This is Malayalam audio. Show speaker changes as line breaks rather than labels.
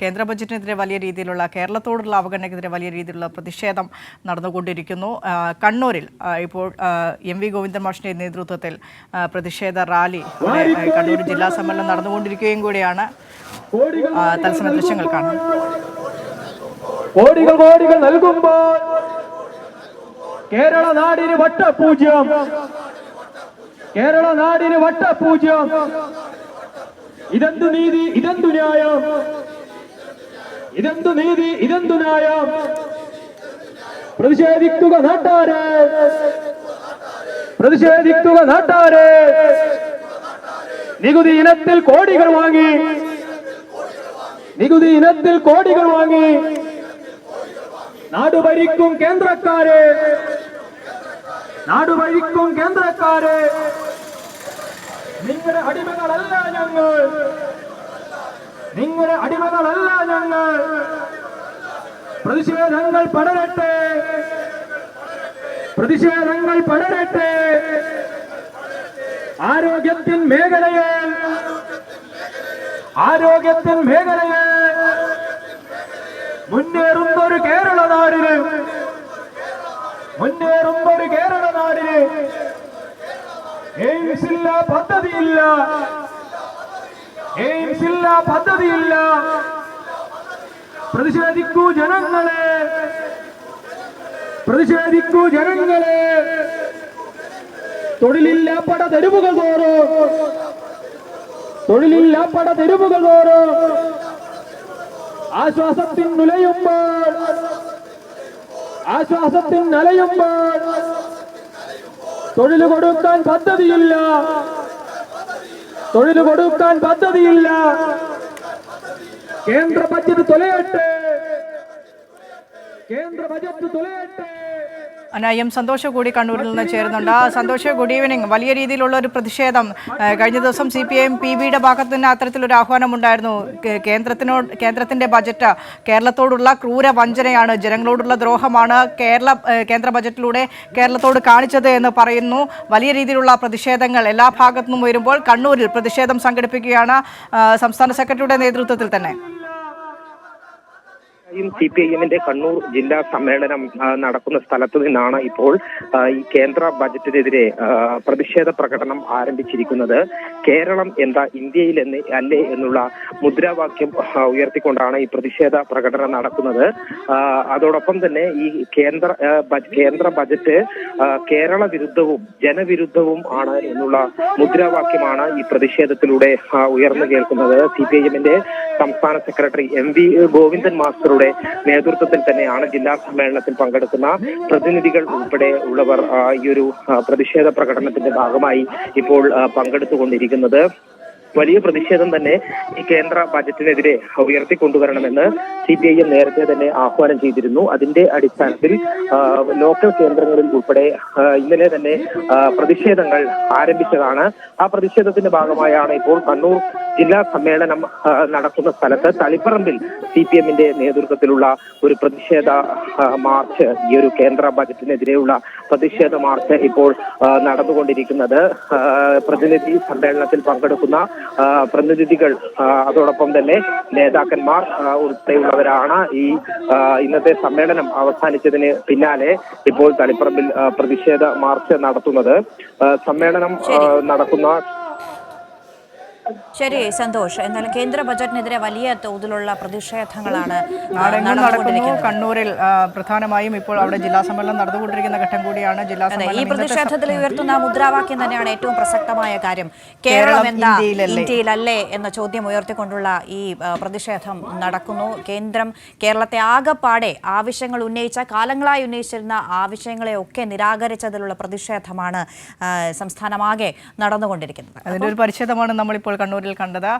കേന്ദ്ര ബജറ്റിനെതിരെ വലിയ രീതിയിലുള്ള കേരളത്തോടുള്ള അവഗണനയ്ക്കെതിരെ വലിയ രീതിയിലുള്ള പ്രതിഷേധം നടന്നുകൊണ്ടിരിക്കുന്നു. കണ്ണൂരിൽ ഇപ്പോൾ എം.വി. ഗോവിന്ദൻ മാഷിന്റെ നേതൃത്വത്തിൽ പ്രതിഷേധ റാലി കണ്ണൂർ ജില്ലാ സമ്മേളനം നടന്നുകൊണ്ടിരിക്കുകയും കൂടിയാണ്. തത്സമയ ദൃശ്യങ്ങൾ കാണാം.
കോടികൾ കോടികൾ നൽകുമ്പോൾ കേരള നാടിന് വട്ടപൂജ്യം, കേരള നാടിന് വട്ടപൂജ്യം. ഇതെന്തു നീതി, ഇതെന്തു ന്യായം, ഇതെന്തു നീതി, ഇതെന്തു ന്യായം. പ്രതിഷേധിക്കുക നാട്ടാരെ, പ്രതിഷേധിക്കുക നാട്ടാരെ. നികുതി ഇനത്തിൽ കോടികൾ വാങ്ങി, നികുതി ഇനത്തിൽ കോടികൾ വാങ്ങി നാടുഭരിക്കും കേന്ദ്രക്കാരെ, നാടുഭരിക്കും കേന്ദ്രക്കാരെ. നിങ്ങളുടെ അടിമകളല്ല ഞങ്ങൾ, നിങ്ങളുടെ അടിമകളല്ല ഞങ്ങൾ. പ്രതിഷേധങ്ങൾ പടരട്ടെ, പ്രതിഷേധങ്ങൾ പടരട്ടെ. ആരോഗ്യത്തിൻ മേഖലയെ, ആരോഗ്യത്തിൻ മേഖലയെ മുന്നേറുന്നൊരു കേരള നാടിന്, മുന്നേറുന്നൊരു കേരള നാടിന് എയിംസ് ഇല്ല, പദ്ധതിയില്ല, എയിംസ് ഇല്ല, പദ്ധതിയില്ല. പ്രതിഷേധിക്കൂ ജനങ്ങളെ, പ്രതിഷേധിക്കൂ ജനങ്ങളെ. തൊഴിലില്ല പട തെരുവുകൾ തോറും, തൊഴിലില്ല പട തെരുവുകൾ തോറും. ആശ്വാസത്തിൻ നിലയുമ്പോൾ, ആശ്വാസത്തിൻ നിലയുമ്പോൾ തൊഴിൽ കൊടുക്കാൻ പദ്ധതിയില്ല, തൊഴിൽ കൊടുക്കാൻ പദ്ധതിയില്ല. കേന്ദ്ര ബജറ്റ് തുലയട്ടെ, കേന്ദ്ര ബജറ്റ് തുലയട്ടെ.
എം സന്തോഷ് കൂടി കണ്ണൂരിൽ നിന്ന് ചേരുന്നുണ്ട്. Santhosh, good evening. വലിയ രീതിയിലുള്ള ഒരു പ്രതിഷേധം കഴിഞ്ഞ ദിവസം CPIM PBയുടെ ഭാഗത്ത് നിന്ന് അത്തരത്തിലൊരു ആഹ്വാനം ഉണ്ടായിരുന്നു. കേന്ദ്രത്തിന്റെ ബജറ്റ് കേരളത്തോടുള്ള ക്രൂര വഞ്ചനയാണ്, ജനങ്ങളോടുള്ള ദ്രോഹമാണ് കേന്ദ്ര ബജറ്റിലൂടെ കേരളത്തോട് കാണിച്ചത് എന്ന് പറയുന്നു. വലിയ രീതിയിലുള്ള പ്രതിഷേധങ്ങൾ എല്ലാ ഭാഗത്തു നിന്നും വരുമ്പോൾ കണ്ണൂരിൽ പ്രതിഷേധം സംഘടിപ്പിക്കുകയാണ് സംസ്ഥാന സെക്രട്ടറിയുടെ നേതൃത്വത്തിൽ തന്നെ.
CPIMന്റെ കണ്ണൂർ ജില്ലാ സമ്മേളനം നടക്കുന്ന സ്ഥലത്ത് നിന്നാണ് ഇപ്പോൾ ഈ കേന്ദ്ര ബജറ്റിനെതിരെ പ്രതിഷേധ പ്രകടനം ആരംഭിച്ചിരിക്കുന്നത്. കേരളം എന്താ ഇന്ത്യയിൽ അല്ലേ എന്നുള്ള മുദ്രാവാക്യം ഉയർത്തിക്കൊണ്ടാണ് ഈ പ്രതിഷേധ പ്രകടനം നടക്കുന്നത്. അതോടൊപ്പം തന്നെ ഈ കേന്ദ്ര ബജറ്റ് കേരള വിരുദ്ധവും ജനവിരുദ്ധവും ആണ് എന്നുള്ള മുദ്രാവാക്യമാണ് ഈ പ്രതിഷേധത്തിലൂടെ ഉയർന്നു കേൾക്കുന്നത്. CPIMന്റെ സംസ്ഥാന സെക്രട്ടറി M.V. ഗോവിന്ദൻ മാസ്റ്ററുടെ നേതൃത്വത്തിൽ തന്നെയാണ് ജില്ലാ സമ്മേളനത്തിൽ പങ്കെടുക്കുന്ന പ്രതിനിധികൾ ഉൾപ്പെടെ ഉള്ളവർ ഈ ഒരു പ്രതിഷേധ പ്രകടനത്തിന്റെ ഭാഗമായി ഇപ്പോൾ പങ്കെടുത്തുകൊണ്ടിരിക്കുന്നത്. വലിയ പ്രതിഷേധം തന്നെ ഈ കേന്ദ്ര ബജറ്റിനെതിരെ ഉയർത്തിക്കൊണ്ടുവരണമെന്ന് CPIM നേരത്തെ തന്നെ ആഹ്വാനം ചെയ്തിരുന്നു. അതിന്റെ അടിസ്ഥാനത്തിൽ ലോക്കൽ കേന്ദ്രങ്ങളിൽ ഉൾപ്പെടെ ഇന്നലെ തന്നെ പ്രതിഷേധങ്ങൾ ആരംഭിച്ചതാണ്. ആ പ്രതിഷേധത്തിന്റെ ഭാഗമായാണ് ഇപ്പോൾ കണ്ണൂർ ജില്ലാ സമ്മേളനം നടക്കുന്ന സ്ഥലത്ത് തളിപ്പറമ്പിൽ CPIMന്റെ നേതൃത്വത്തിലുള്ള ഒരു പ്രതിഷേധ മാർച്ച്, ഈ ഒരു കേന്ദ്ര ബജറ്റിനെതിരെയുള്ള പ്രതിഷേധ മാർച്ച് ഇപ്പോൾ നടന്നുകൊണ്ടിരിക്കുന്നത്. പ്രതിനിധി സമ്മേളനത്തിൽ പങ്കെടുക്കുന്ന പ്രതിനിധികൾ അതോടൊപ്പം തന്നെ നേതാക്കന്മാർ ഉൾപ്പെടെയുള്ളവരാണ് ഈ ഇന്നത്തെ സമ്മേളനം അവസാനിച്ചതിന് പിന്നാലെ ഇപ്പോൾ തളിപ്പറമ്പിൽ പ്രതിഷേധ മാർച്ച് നടത്തുന്നത്. സമ്മേളനം നടക്കുന്ന
ശരി സന്തോഷ്. എന്നാലും കേന്ദ്ര ബജറ്റിനെതിരെ വലിയ തോതിലുള്ള പ്രതിഷേധങ്ങളാണ്
നടക്കുന്നു. കണ്ണൂരിൽ പ്രധാനമായും ഇപ്പോൾ അവിടെ ജില്ലാ സമ്മേളനം നടന്നുകൊണ്ടിരിക്കുന്ന ഘട്ടം കൂടിയാണ്. ജില്ലാ സമ്മേളനം
ഈ പ്രതിഷേധത്തിൽ ഉയർത്തുന്ന മുദ്രാവാക്യം തന്നെയാണ് ഏറ്റവും പ്രസക്തമായ കാര്യം. കേരളം എന്താ ഇന്ത്യയിലല്ലേ എന്ന ചോദ്യം ഉയർത്തിക്കൊണ്ടുള്ള ഈ പ്രതിഷേധം നടക്കുന്നു. കേന്ദ്രം കേരളത്തെ ആകെപ്പാടെ ആവശ്യങ്ങൾ ഉന്നയിച്ച, കാലങ്ങളായി ഉന്നയിച്ചിരുന്ന ആവശ്യങ്ങളെയൊക്കെ നിരാകരിച്ചതിലുള്ള പ്രതിഷേധമാണ് സംസ്ഥാനമാകെ നടന്നുകൊണ്ടിരിക്കുന്നത്.
അതിന്റെ ഒരു പരിച്ഛേദമാണ് നമ്മളിപ്പോൾ കണ്ണൂരിൽ കണ്ടത്.